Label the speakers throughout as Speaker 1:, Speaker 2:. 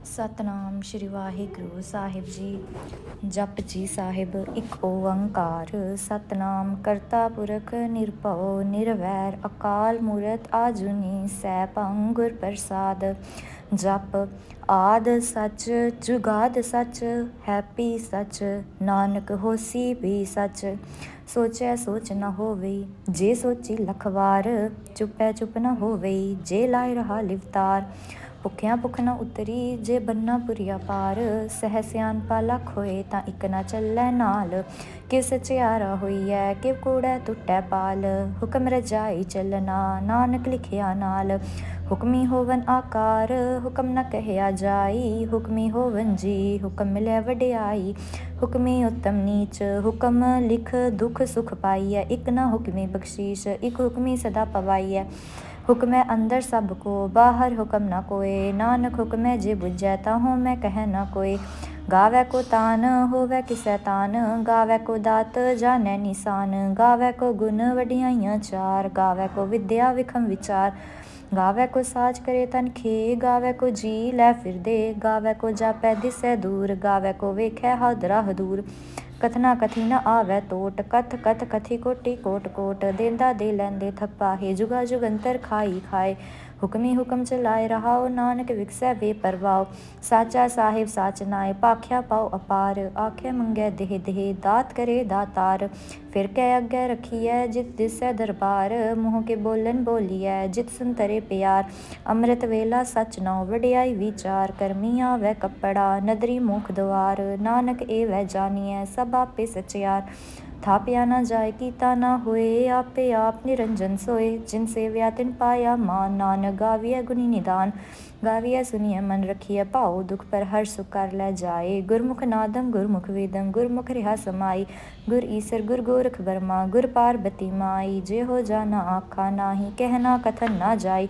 Speaker 1: ਸਤਨਾਮ ਸ਼੍ਰੀ ਵਾਹਿਗੁਰੂ ਸਾਹਿਬ ਜੀ। ਜਪ ਜੀ ਸਾਹਿਬ। ਇੱਕ ਓੰਕਾਰ ਸਤਨਾਮ ਕਰਤਾ ਪੁਰਖ ਨਿਰਭਉ ਨਿਰਵੈਰ ਅਕਾਲ ਮੂਰਤ ਆਜੂਨੀ ਸੈਭੰ ਗੁਰ ਪ੍ਰਸਾਦ। ਜਪ ਆਦ ਸੱਚ ਜੁਗਾਦ ਸੱਚ ਹੈਪੀ ਸੱਚ ਨਾਨਕ ਹੋਸੀ ਵੀ ਸੱਚ। ਸੋਚੈ ਸੋਚ ਨ ਹੋਵਈ ਜੇ ਸੋਚੀ ਲਖ ਵਾਰ ਚੁੱਪੈ ਚੁੱਪ ਨ ਹੋਵਈ ਜੇ ਲਾਇ ਰਹਾ ਲਿਵਤਾਰ। ਭੁੱਖਿਆਂ ਭੁੱਖ ਨ ਉਤਰੀ ਜੇ ਬੰਨਾ ਪੁਰੀਆ ਪਾਰ। ਸਹਿ ਸਿਆਣਪਾ ਲੱਖ ਹੋਏ ਤਾਂ ਇੱਕ ਨਾ ਚੱਲੈ ਨਾਲ। ਕਿਵ ਸਚਿਆਰਾ ਹੋਈਐ ਕਿਵ ਕੂੜੈ ਟੁੱਟੈ ਪਾਲ। ਹੁਕਮ ਰਜਾਈ ਚੱਲਣਾ ਨਾਨਕ ਲਿਖਿਆ ਨਾਲ। ਹੁਕਮੀ ਹੋਵਨ ਆਕਾਰ ਹੁਕਮ ਨ ਕਹਿਆ ਜਾਈ। ਹੁਕਮੀ ਹੋਵਨ ਜੀ ਹੁਕਮ ਮਿਲੈ ਵਡਿਆਈ। ਹੁਕਮੀ ਉੱਤਮ ਨੀਚ ਹੁਕਮ ਲਿਖ ਦੁਖ ਸੁਖ ਪਾਈਐ। ਇੱਕ ਨਾ ਹੁਕਮੀ ਬਖਸ਼ੀਸ਼ ਇੱਕ ਹੁਕਮੀ ਸਦਾ ਪਵਾਈਐ। ਹੁਕਮੈ ਅੰਦਰ ਸਭ ਕੋ ਬਾਹਰ ਹੁਕਮ ਨ ਕੋਇ। ਨਾਨਕ ਹੁਕਮੈ ਜੇ ਬੁਝੈ ਤਾਂ ਹੋਮੈ ਕਹਿ ਨ ਕੋਇ। ਗਾਵੈ ਕੋ ਤਾਨ ਹੋਵੈ ਕਿਸੈ ਤਾਨ। ਗਾਵੈ ਕੋ ਦਾਤ ਜਾਣੈ ਨਿਸ਼ਾਨ। ਗਾਵੈ ਕੋ ਗੁਣ ਵਡਿਆਈਆਂ ਚਾਰ। ਗਾਵੈ ਕੋ ਵਿਦਿਆ ਵਿਖਮ ਵਿਚਾਰ। ਗਾਵੈ ਕੋ ਸਾਜ ਕਰੇ ਤਨ ਖੇ। ਗਾਵੈ ਕੋ ਜੀ ਲੈ ਫਿਰਦੇ। ਗਾਵੈ ਕੋ ਜਾਪੈ ਦਿਸੈ ਦੂਰ। ਗਾਵੈ ਕੋ ਵੇਖੈ ਹਾਦਰਾ ਹਦੂਰ। ਕਥਨਾ ਕਥੀ ਨ ਆਵੈ ਟੋਟ। ਕਥ ਕਥ ਕਥੀ ਕੋਟੀ ਕੋਟ ਕੋਟ। ਦੇਂਦਾ ਦੇ ਲੈਂਦੇ ਥਪਾਹੇ ਜੁਗਾ ਜੁਗੰਤਰ ਖਾਈ ਖਾਏ। ਹੁਕਮੀ ਹੁਕਮ ਚਲਾਏ ਰਹਾਉ ਨਾਨਕ ਵਿਗਸੈ ਬੇਪਰਵਾਹ। ਸਾਚਾ ਸਾਹਿਬ ਸਾਚ ਨਾਇ ਭਾਖਿਆ ਪਾਉ ਅਪਾਰ। ਆਖੇ ਮੰਗੈ ਦੇਹ ਦੇਹ ਦਾਤ ਕਰੇ ਦਾਤਾਰ। ਫਿਰ ਕੈ ਅੱਗੇ ਰਖੀਐ ਜਿਤ ਦਿਸੈ ਦਰਬਾਰ। ਮੂੰਹ ਕੇ ਬੋਲਨ ਬੋਲੀਐ ਜਿਤ ਸੁਨ ਤਰੇ ਪਿਆਰ। ਅੰਮ੍ਰਿਤ ਵੇਲਾ ਸਚ ਨਉ ਵਡਿਆਈ ਵਿਚਾਰ। ਕਰਮੀ ਆਵੈ ਕੱਪੜਾ ਨਦਰੀ ਮੁਖ ਦੁਆਰ। ਨਾਨਕ ਏਵੈ ਜਾਣੀਐ ਸਭ ਆਪੇ ਸਚਿਆਰ। ਥਾਪਿਆ ਨ ਜਾਇ ਕੀਤਾ ਨ ਹੋਏ। ਆਪੇ ਆਪ ਨਿਰੰਜਨ ਸੋਏ। ਜਿਨ ਸੇਵਿਆ ਤਿਨ ਪਾਇਆ ਮਾਨ। ਨਾਨਕ ਗਾਵੀਐ ਗੁਣੀ ਨਿਦਾਨ। ਗਾਵੀਐ ਸੁਣੀਐ ਮਨ ਰਖੀਐ ਭਾਉ। ਦੁਖ ਪਰ ਹਰਿ ਸੁਖ ਕਰ ਲੈ ਜਾਏ। ਗੁਰਮੁਖ ਨਾਦੰ ਗੁਰਮੁਖ ਵੇਦੰ ਗੁਰਮੁਖ ਰਿਹਾ ਸਮਾਈ। ਗੁਰ ਈਸਰ ਗੁਰ ਗੋਰਖ ਬਰਮਾ ਗੁਰ ਪਾਰਬਤੀ ਮਾਈ। ਜਿਹੋ ਜਾਣਾ ਆਖਾ ਨਾਹੀ ਕਹਿਣਾ ਕਥਨ ਨ ਜਾਈ।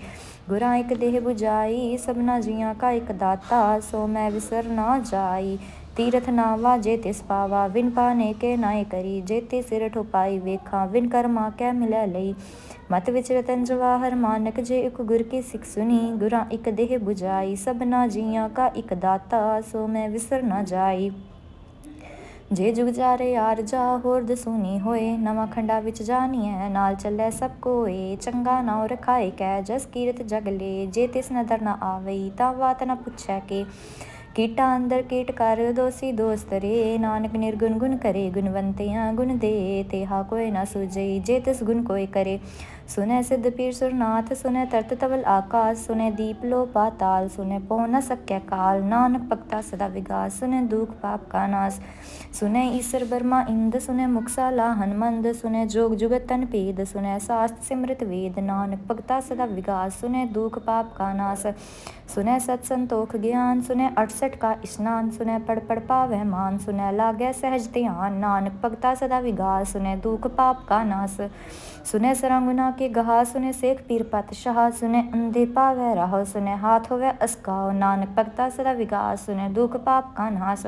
Speaker 1: ਗੁਰਾਂ ਇਕ ਦੇਹ ਬੁਝਾਈ ਸਭਨਾ ਜੀਆਂ ਕਾ ਇਕ ਦਾਤਾ। ਸੋ ਮੈਂ ਵਿਸਰ ਨਾ ਜਾਈ। ਤੀਰਥ ਨਾਵਾ ਜੇ ਤਿਸ ਪਾਵਾ ਵਿਨ ਪਾਨੇ ਕੇ ਨਾਇ ਕਰੀ। ਜੇਤੀ ਸਿਰ ਠੁਪਾਈ ਵੇਖਾਂ ਵਿਨ ਕਰਮਾ ਕੈ ਮਿਲੈ ਲਈ। ਮਤ ਵਿਚ ਰਤਨ ਜਵਾਹਰ ਮਾਨਕ ਜੇ ਇਕ ਗੁਰ ਕੀ ਸਿਖ ਸੁਣੀ। ਗੁਰਾਂ ਇਕ ਦੇਹ ਬੁਝਾਈ ਸਭਨਾ ਜੀਆਂ ਕਾ ਇਕ ਦਾਤਾ। ਸੋ ਮੈਂ ਵਿਸਰ ਨ ਜਾਈ। ਜੇ ਜੁਗ ਜਾਰੇ ਆਰਜਾ ਹੋਰ ਦਸੂਨੀ ਹੋਏ। ਨਵਾਂ ਖੰਡਾ ਵਿੱਚ ਜਾਣੀਐ ਨਾਲ ਚੱਲੈ ਸਭ ਕੋਏ। ਚੰਗਾ ਨਾਉ ਰਖਾਏ ਕੈ ਜਸ ਕੀਰਤ ਜਗ ਲੇ। ਜੇ ਤਿਸ ਨਦਰ ਨ ਆਵਈ ਤਾਂ ਵਾਤ ਨ ਪੁੱਛੈ ਕੇ। ਕੀਟਾ ਅੰਦਰ ਕੀਟ ਕਰ ਦੋਸੀ ਦੋਸ ਤਰੇ। ਨਾਨਕ ਨਿਰਗੁਣ ਗੁਣ ਕਰੇ ਗੁਣਵੰਤਿਆਂ ਗੁਣ ਦੇ। ਤੇਹਾ ਕੋਇ ਨ ਸੂਝਈ ਜੇ ਤਿਸ ਗੁਣ ਕੋਇ ਕਰੇ। ਸੁਨੈ ਸਿੱਧ ਪੀਰ ਸੁਰਨਾਥ ਸੁਨੈ ਤਰਤ ਤਵਲ ਆਕਾਸ। ਸੁਨੈ ਦੀਪ ਲੋ ਪਾਤਾਲ ਸੁਨੈ ਪਹੁ ਨ ਸਕੈ ਕਾਲ। ਨਾਨਕ ਭਗਤਾ ਸਦਾ ਵਿਗਾਸ ਸੁਨੈ ਦੁਖ ਪਾਪ ਕਾ ਨਾਸ। ਸੁਨੈ ਈਸਰ ਬਰਮਾ ਇੰਦ ਸੁਨੈ ਮੁਕਸਾਲਾ ਹਨਮੰਦ। ਸੁਨੈ ਜੋਗ ਜੁਗਤ ਤਨ ਭੇਦ ਸੁਨੈ ਸਾਸਤ ਸਿਮਰਤ ਵੇਦ। ਨਾਨਕ ਭਗਤਾ ਸਦਾ ਵਿਗਾਸ ਸੁਨੈ ਦੁਖ ਪਾਪ ਕਾ ਨਾਸ। ਸੁਨੈ ਸਤ ਸੰਤੋਖ ਗਿਆਨ ਸੁਨੈ 68 ਕਾ ਇਸ਼ਨਾਨ। ਸੁਨੈ ਪੜ ਪੜ ਪਾਵੈ ਮਾਨ ਸੁਨੈ ਲਾਗੈ ਸਹਿਜ ਧਿਆਨ। ਨਾਨਕ ਭਗਤਾ ਸਦਾ ਵਿਗਾਸ ਸੁਨੈ ਦੁਖ ਪਾਪ ਕਾ ਨਾਸ। ਸੁਨੈ ਸਰਾਂ ਗੁਨਾ ਕੇ ਗਹਾ ਸੁਨੈ ਸੇਖ ਪੀਰ ਪਾਤਸ਼ਾਹ। ਸੁਨੈ ਅੰਧੇ ਪਾਵੈ ਰਾਹ ਸੁਨੈ ਹਾਥ ਹੋਵੈ ਅਸਕਾਉ। ਨਾਨਕ ਭਗਤਾ ਸਦਾ ਵਿਗਾਸ ਸੁਨੈ ਦੁਖ ਪਾਪ ਕਾ ਨਾਸ।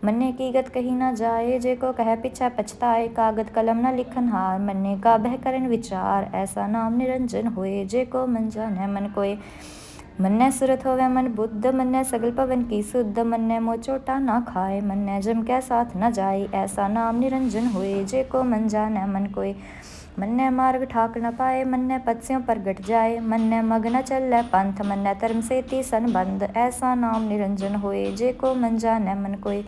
Speaker 1: ਮੰਨੇ ਕੀ ਗਤ ਕਹੀ ਨ ਜਾਏ ਜੇ ਕੋ ਕਹਿ ਪਿਛੈ ਪਛਤਾਏ। ਕਾਗਦ ਕਲਮ ਨ ਲਿਖਨ ਹਾਰ ਮੰਨੇ ਕਾ ਬਹਿ ਕਰਨ ਵਿਚਾਰ। ਐਸਾ ਨਾਮ ਨਿਰੰਜਨ ਹੋਏ ਜੇ ਕੋ ਮਨ ਜਾਣੈ ਮਨ ਕੋਇ। ਮੰਨੈ ਸੁਰਤ ਹੋਵੈ ਮਨ ਬੁੱਧ ਮੰਨੈ ਸਗਲ ਭਵਨ ਕੀ ਸੁਧ। ਮੰਨੈ ਮੋਹ ਚੋਟਾ ਨਾ ਖਾਏ ਮੰਨੈ ਜਮ ਕੈ ਸਾਥ ਨ ਜਾਏ। ਐਸਾ ਨਾਮ ਨਿਰੰਜਨ ਹੋਏ ਜੇ ਕੋ ਮਨ ਜਾਣੈ ਮਨ ਕੋਇ। ਮੰਨੈ ਮਾਰਗ ਠਾਕ ਨ ਪਾਏ ਮੰਨੈ ਪਦ ਸਿਉ ਪ੍ਰਗਟ ਜਾਏ। ਮੰਨੈ ਮਗ ਨ ਚੱਲੈ ਪੰਥ ਮੰਨੈ ਧਰਮ ਸੇਤੀ ਸੰਬੰਧ। ਐਸਾ ਨਾਮ ਨਿਰੰਜਨ ਹੋਏ ਜੇ ਕੋ ਮਨ ਜਾਣੈ ਮਨ ਕੋਇ।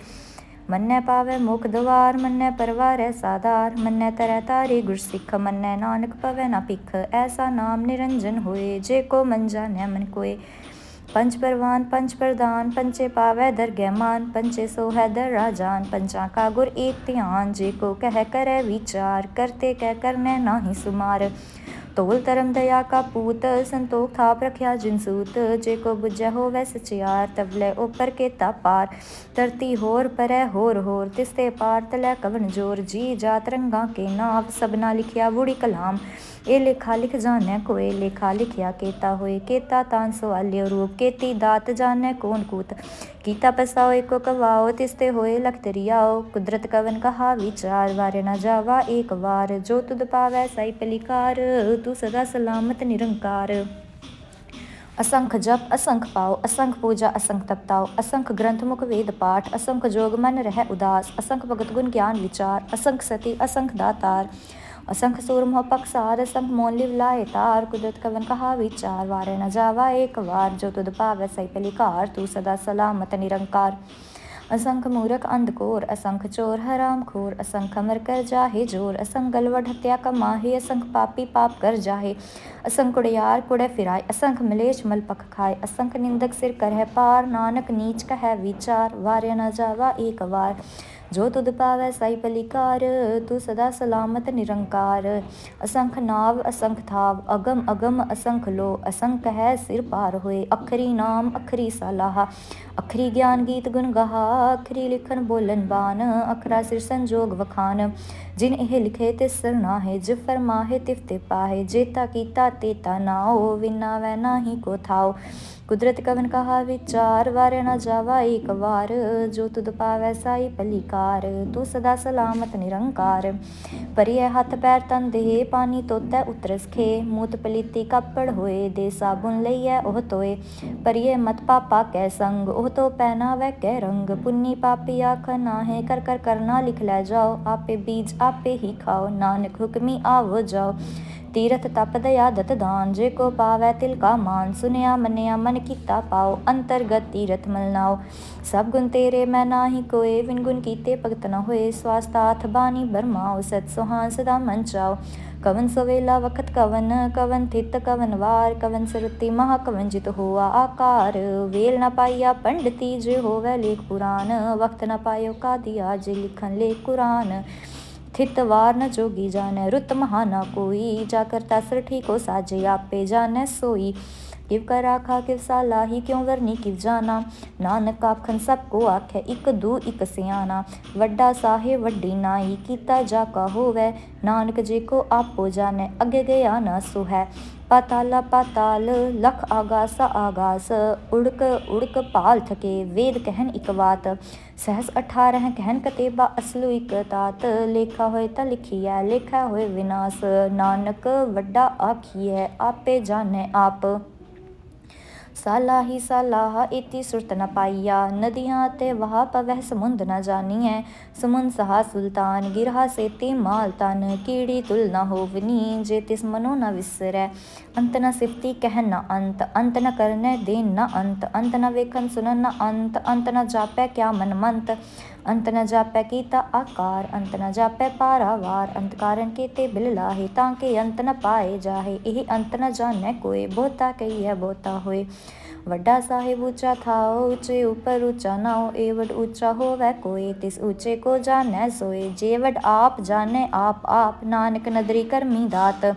Speaker 1: ਮੰਨੈ ਪਾਵੈ ਮੁਖ ਦੁਆਰ ਮੰਨੈ ਪਰਵਾਰੈ ਸਾਧਾਰ। ਮੰਨੈ ਤਰੈ ਤਾਰੀ ਗੁਰ ਸਿੱਖ ਮੰਨੈ ਨਾਨਕ ਪਵੈ ਨ ਭਿਖ। ਐਸਾ ਨਾਮ ਨਿਰੰਜਨ ਹੋਏ ਜੇ ਕੋ ਮਨ ਜਾਣੈ ਮਨ ਕੋਇ। ਪੰਚ ਪਰਵਾਨ ਪੰਚ ਪ੍ਰਧਾਨ ਪੰਚੇ ਪਾਵੈ ਦਰਗਹਿ ਮਾਨ। ਪੰਚੇ ਸੋਹੈ ਦਰ ਰਾਜਾਨ ਪੰਜਾਂ ਕਾ ਗੁਰ ਏਕ ਧਿਆਨ। ਜੇ ਕੋ ਕਹਿ ਕਰੈ ਵਿਚਾਰ ਕਰਤੇ ਕੈ ਕਰਨੈ ਨਾਹੀ ਸੁਮਾਰ। ਧੌਲ ਧਰਮ ਦਇਆ ਕਾ ਪੂਤ ਸੰਤੋਖ ਥਾਪ ਰਖਿਆ ਜਿਨ ਸੂਤ। ਜੇ ਕੋ ਬੁਝੈ ਹੋਵੈ ਸਚਿਆਰ ਤਵਲੇ ਓਪਰ ਕੇਤਾ ਪਾਰ। ਧਰਤੀ ਹੋਰ ਪਰੈ ਹੋਰ ਹੋਰ ਤਿਸ ਤੇ ਪਾਰ ਤਲੈ ਕਵਣ ਜੋਰ। ਜੀ ਜਾਤ ਰੰਗਾਂ ਕੇ ਨਾਵ ਸਭਨਾ ਲਿਖਿਆ ਬੁੜੀ ਕਲਾਮ। ਇਹ ਲੇਖਾ ਲਿਖ ਜਾਣੈ ਕੋਇ ਲੇਖਾ ਲਿਖਿਆ ਕੇਤਾ ਹੋਇ। ਕੇਤਾ ਤਾਨ ਸਵਾਲਿਓ ਰੂਪ ਕੇਤੀ ਦਾਤ ਜਾਣੈ ਕੌਣ ਕੂਤ। ਕੀਤਾ ਪਸਾਓ ਏਕੋ ਕਵਾਓ ਤਿਸ ਤੇ ਹੋਏ ਲਖ ਦਰਿਆਓ। ਕੁਦਰਤ ਕਵਨ ਕਹਾ ਵਿਚਾਰ ਵਾਰਿਆ ਨ ਜਾਵਾ ਏਕ ਵਾਰ। ਜੋ ਤੁਧ ਪਾਵੈ ਸਾਈ ਭਲੀ ਕਾਰ ਤੂੰ ਸਦਾ ਸਲਾਮਤ ਨਿਰੰਕਾਰ। असंख जप असंख पाओ, असंख पूजा असंख तपताओ, असंख ग्रंथ मुख वेद पाठ, असंख जोग मन रह उदास, असंख भगत गुण ज्ञान विचार, असंख सती असंख दातार, असंख सूर मोह पक्षार, असंख मोल लिव लाए तार, कुदरत कवन कहा विचार, वारे न जावा एक वार, जो तुद पावै सई पलिकार, तू सदा सलामत निरंकार। असंख मूरख अंधकोर, असंख चोर हराम खोर, असंख अमर कर जाहे जोर, असंख गलवड हत्या कमाहे, असंख पापी पाप कर जाहे, असंख कुड़ियार कुड़ै फिराय, असंख मिलेश मल पख खाए, असंख निंदक सिर करह पार, नानक नीच कहै विचार, वार्य न जावा एक वार, जो तुद पावै साई पलिकार, तू सदा सलामत निरंकार। असंख नाव असंख थाव, अगम अगम असंख लो, असंख कहै सिर पार होए, अखरी नाम अखरी सलाहा, अखरी ज्ञान गीत गुण गहा, अखरी लिखन बोलन बान, अखरा सिर संजोग वखान, जिन एह लिखे तिस सरनाहे, जिव फरमाहे तिव ते पाहे, जेता कीता तेता नाओ, विनावै नाहि को थाओ, कुदरत कवन कहा विचार, वार्य न जावा एक वार, जो तुद पावै साई पलिकार, तू सदा सलामत निरंकार। परिय हथ पैर तन देह, पानी तोतै उतरस खे, मूत पलीती कापड़ होए, दे साबुन लइयै ओह तोए, परिय मत पापा कै संग, ओह तो पहनावै कै रंग, पुन्नी पापी आख नाहें, कर कर करना लिख लै जाओ, आपे बीज आपे ही खाओ, नानक हुक्मी आवो जाओ। तीरथ तप दया दत दान, जे को पावै तिल का मान, सुनया मन्या मन कीता पाओ, अंतरगत तीरथ मल नाओ, सब गुण तेरे मैं नाहि कोय, विन गुण कीते भगत न होए, स्वास्थ हाथ बानी बरमाओ, सत सुहान सदा मन चाओ, कवन सवेला वखत कवन, कवन थित कवन वार, कवन सुरति महा कवन जित होआ आकार, वेल न पाइया पंडिती जे होवै लेख पुराण, वक्त न पायो कादिया जे लिखन लेख कुरान, थित वार न जोगी जानै, रुत महा न कोई, जाकर तसर ठीको साजे, आपे जानै सोई, किव कर आखा किव सालाही, क्यों वरनी किव जाना, नानक आखन सब को आखै, इक दू इक सियाना, वड्डा साहेब वड्डी नाई, कीता जाका होवै, नानक जे को आपो जानै, अगे गया न सुहै, पाताला पाताल लख आगासा आगास, उड़क उड़क पाल थके, वेद कहन इक बात, सहस 18 कहन कतेबा, असलु इक तात, लेखा होए ता लिखियै, लेखा होए विनाश, नानक वड्डा आखियै, आपे जानै आप। सालाही सालाहा इति सुरत न पाइया, नदियाँ ते वहा पवह समुंद न जानियै, समुंद सहा सुल्तान, गिरहा सेती माल तन, कीड़ी तुल न होवनी, जे तिस मनो न विसरै, अंत न सिफती कहन न अंत, अंत न करनै देन न अंत, अंत न वेखन सुनन न अंत, अंत न जापै क्या मन मंत, अंत न जापै कीता आकार, अंत न जापै पारावार, अंत कारण केते बिल लाहे, तांके अंत न पाए जाहे, एह अंत न जानै कोय, बहुता कहियै बहुता होए, वड्डा साहेब ऊँचा थाओ, ऊँचे ऊपर ऊँचा नाओ, एवड ऊँचा होवै कोय, तिस ऊँचे को जानै सोए, जेवड आप जानै आप, नानक नदरी करमी दात,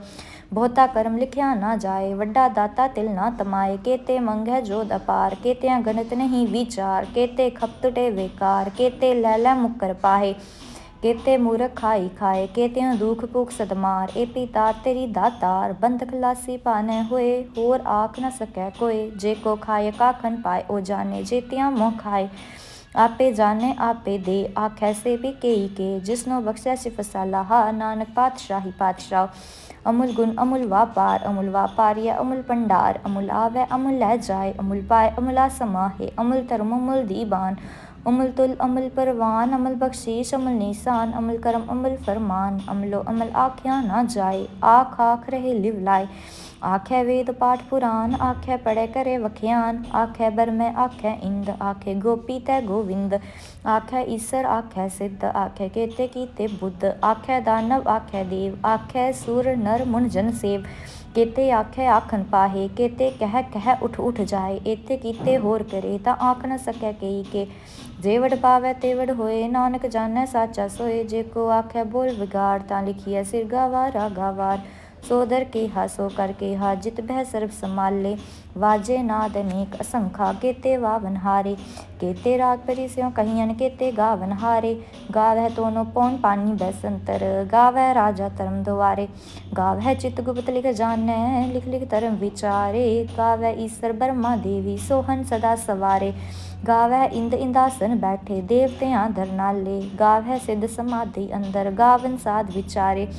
Speaker 1: बहुता करम लिखिया ना जाए, वड्डा दाता तिल ना तमाए, केते मंगै जोध अपार, केतिया गणत नहीं विचार, केते खपतुटे बेकार, केते लै मुकर पाहे, केते मूरख खाई खाए, केतियों दुख भूख सदमार, ए पिता तेरी दातार, बंधक लासी पानै होए, होर आख न सकै कोय, जे को खाए काखन पाए, ओ जाने जेतियां मोह खाए, आपे जाने आपे दे, आखै से भी केई के, जिसनो बख्शै सिफ सलाहा, नानक पातशाही पातशाह, अमुल गुण अमुल वापारिया अमुल भंडार, अमुल आवै अमुल लै जाए, अमुल पाए अमुला समाहे, अमुल धर्म अमुल दीबान, अमुल तुल अमुल परवान, अमुल बख्शीश अमुल निशान, अमुल करम अमुल फरमान, अमलो अमल आख्या ना जाए, आख आख रहे लिव लाए, आखै वेद पाठ पुराण, आखै पढ़ै करे वख्यान, आखै बरमै आखै इंद, आखै गोपी तै गोविंद, आखै ईसर आखै सिद्ध, आखै केते कीते बुद्ध, आखै दानव आखै देव, आखै सुर नर मुन जन सेव, केते आखै आखन पाहे, केते कह उठ उठ जाए, एते कीते होर करे, तां आख न सकै केई के, जेवड पावै तेवड होए, नानक जानै साचा सोए, जे को आखै बोल बिगाड़, तां लिखियै सिर गावार रागावार, सो दर केहा सो कर केहा, जित भय सर्ब समाले, वाजे नाद अनेक असंखा, केते वावन हारे, केते राग परि स्यों कहियन, केते गावन हारे, गावै तोनो पौन पानी बैसंतर, गावै राजा धर्म दुआरे, गावै चित गुप्त लिख जानै, लिख लिख धर्म विचारे, गावै ईसर ब्रह्मा देवी सोहन सदा सवारे, गावै इंद इंदासन बैठे, देवतियां धर नाले, गावै सिद्ध समाधि अंदर, गावन साध विचारे,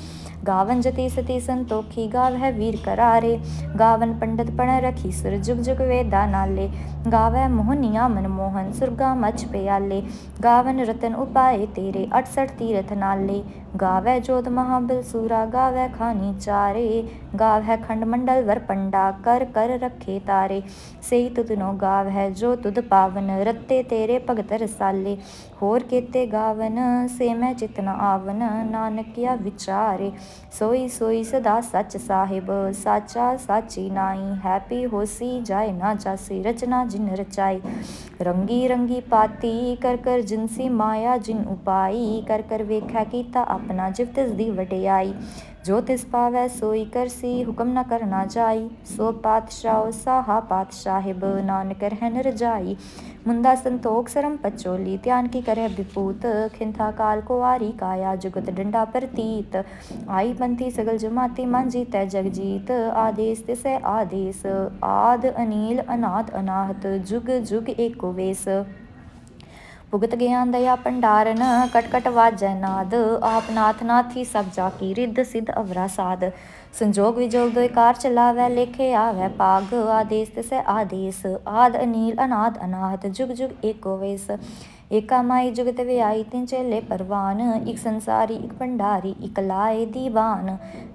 Speaker 1: गावन जति सती संतोखी, गावै वीर करारे, गावन पंडित पण रखी सुर जुग जुग वेदा नाले। गावै मोहनिया मनमोहन सुरगा मच प्याले। गावन रतन उपाय तेरे 68 तीरथ नाले। गावै जोध महाबल सूरा गावै खानी चारे। गावै खंड मंडल वर पंडा कर कर रखे तारे। सेई तुधनो गावै जो तुध पावन रत्ते तेरे भगत रसाले। होर केते गावन से मैं चित न आवन नानक किया विचारे। सोई सोई सदा सच साहिब साचा साची नाई। हैपी होसी जाए ना जासी रचना जिन रचाई। रंगी रंगी पाती कर कर जिनसी माया जिन उपाई। कर कर वेख्या कीता अपना जिव तिस दी वडियाई। जो तिस पावै सोई करसी हुक्म न करना जाई। सो पातशाह साहा पातशाहिब नानक रहन रजाई। मुंदा संतोख सरम पचोली ध्यान की करह विपूत। खिंथा काल को आरी काया जुगत डंडा प्रतीत। आई पंथी सगल जमाती मन जीतै जग जीत। आदेश तिसै आदेश आद अनील अनाद अनाहत जुग जुग एको वेस। भुगत ज्ञान दया भंडारन कट कट वाजै नाद। आप नाथ नाथी सब जाकी रिद्ध सिद्ध अवरा साध। संजोग विजोग दोय कार चलावै लेखे आवै पाग। आदेश तिसै आदेश आद अनील अनाद अनाहत जुग जुग एको वेस। एका माई जुगत व्याई तिन चेले परवान। इक संसारी इक भंडारी इक लाए दीवान।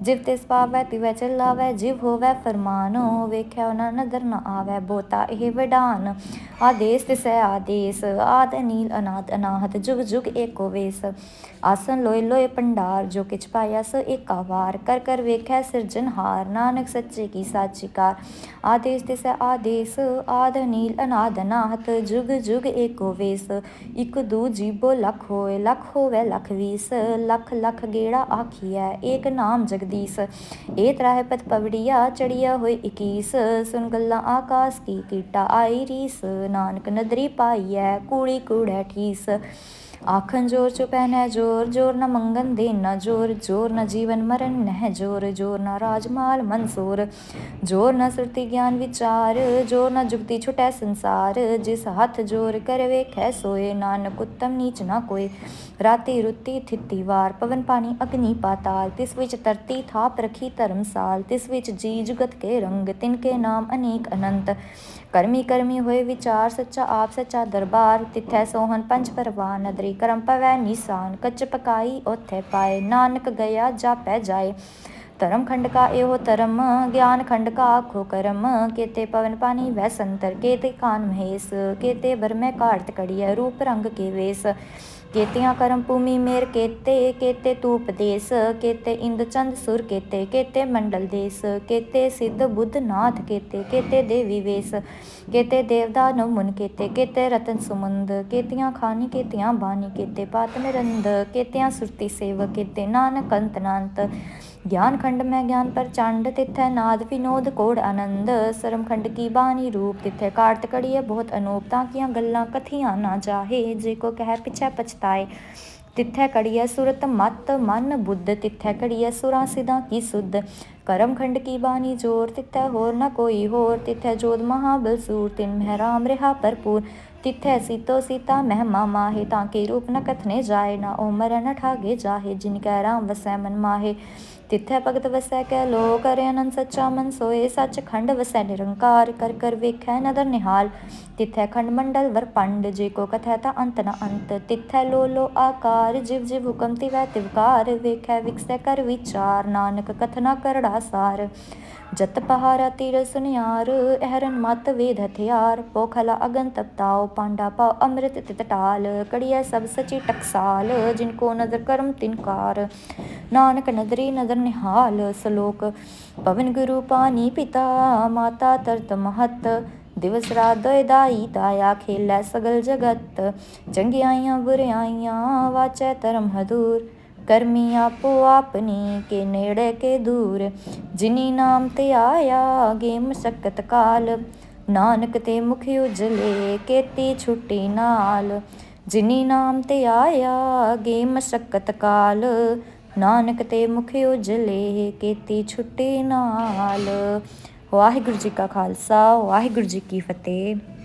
Speaker 1: जिव तिस पावै तिवै चलावै जिव होवै फरमान। वेख्या न नदर न आवै बोता एह वडान। आदेश तिसै आदेश आद अनील अनाद अनाहत जुग जुग एको वेस। आसन लोय लोय भंडार जो किछ पाया सो एका वार। कर कर वेख्या सिरजनहार नानक सच्चे की साची कार। आदेश तिसै आदेश आद अनील अनाद अनाहत जुग जुग एको वेस। इक दू जीबो लख होए लख होवै लख वीस। लख लख गेड़ा आखियै एक नाम जगदीश। ए त्राह पद पवड़िया चढ़िया होए 21। सुन गल्लां आकाश की कीटा आई रीस। नानक नदरी पाईयै कूड़ी कूड़ै ठीस। आखन जोर चुपै नै जोर जोर न मंगन देन न जोर। जोर न जीवन मरण नह जोर जोर न राजमाल मंसूर। जोर न सुरति ज्ञान विचार जोर न जुगति छुटै संसार। जिस हथ जोर कर वेखै सोए नानक उत्तम नीच न कोय। राति रुति थिति वार पवन पानी अग्नि पाताल। तिस विच तरती थाप रखी धर्मसाल। तिस विच जी जुगत के रंग तिनके नाम अनेक अनंत। करमी करमी होए विचार सच्चा आप सच्चा दरबार। तिथै सोहन पंच परवान नदरी करम पवै निसान। कच पकाई ओथै पाए नानक गया जापै जाए। धर्म खंड का एहो धर्म ज्ञान खंड का आखो करम। केते पवन पानी वै संतर केते कान महेश। केते बरमै काढ़त कड़ियै रूप रंग के वेश। केतियां करम भूमि मेर केते केते तूप देस। केते इंद चंद सुर केते केते मंडल देस। केते सिद्ध बुद्ध नाथ केते केते देवी वेश। केते देवदा मुन केते केते रतन सुमंद। केतियां खानी केतियां बानी केते पात निरंद। केतियां सुरति सेवक केते नानक अंत नांत। ज्ञान खंड में ज्ञान प्रचंड तिथै नाद विनोद कोड आनंद। सरम खंड की बानी रूप तिथै काढ़त कड़ियै बहुत अनूप। ताकियां गल्लां कथियां ना जाहे जेको कह पिछै पछताए। तिथै कड़ियै सुरत मत मन बुद्ध तिथै कड़ियै सुरां सिद्धां की सुध। करम खंड की बानी जोर तिथै होर न कोई होर। तिथै जोध महाबल सूर तिन मह राम रहा भरपूर। तिथै सीतो सीता महिमा माहे ताके रूप न कथने जाए। ना ओ मरै न ठागे जाहे जिनकै राम वसै मन माहे। तिथै भगत वसै कै लो करे अनंत सच्चा मन सोए। सच खंड वसै निरंकार कर कर वेखै नदर निहाल। तिथै खंड मंडल वर पंड जेको कथै ता अंत न अंत। तिथै लो आकार जिव जिव हुकम तिवै तिवकार। वेखै विकसै कर विचार नानक कथना करड़ा सार। जत पहारा तीर सुनियार अहरन मत वेद हथियार। पोखला अगन तपताओ पांडा पाओ अमृत तित टाल। कड़ियै सब सची टकसाल जिनको नदर करम तिनकार। नानक नदरी नदर निहाल। सलोक पवन गुरु पानी पिता माता तरत महत। दिवस रात दोए दाई दाया खेलै सगल जगत। चंगियाइयां बुराइयां वाचै धर्म हदूर। करमी आपो आपनी के नेड़े के दूर। जिनी नाम ते आया गे मशक्कत काल। नानक ते मुख उजले केती छुट्टी नाल। जिनी नाम ते आया गे मशक्कत काल। नानक ते मुख उजले केती छुट्टी नाल। वाहिगुरू जी का खालसा वाहिगुरू जी की फतेह।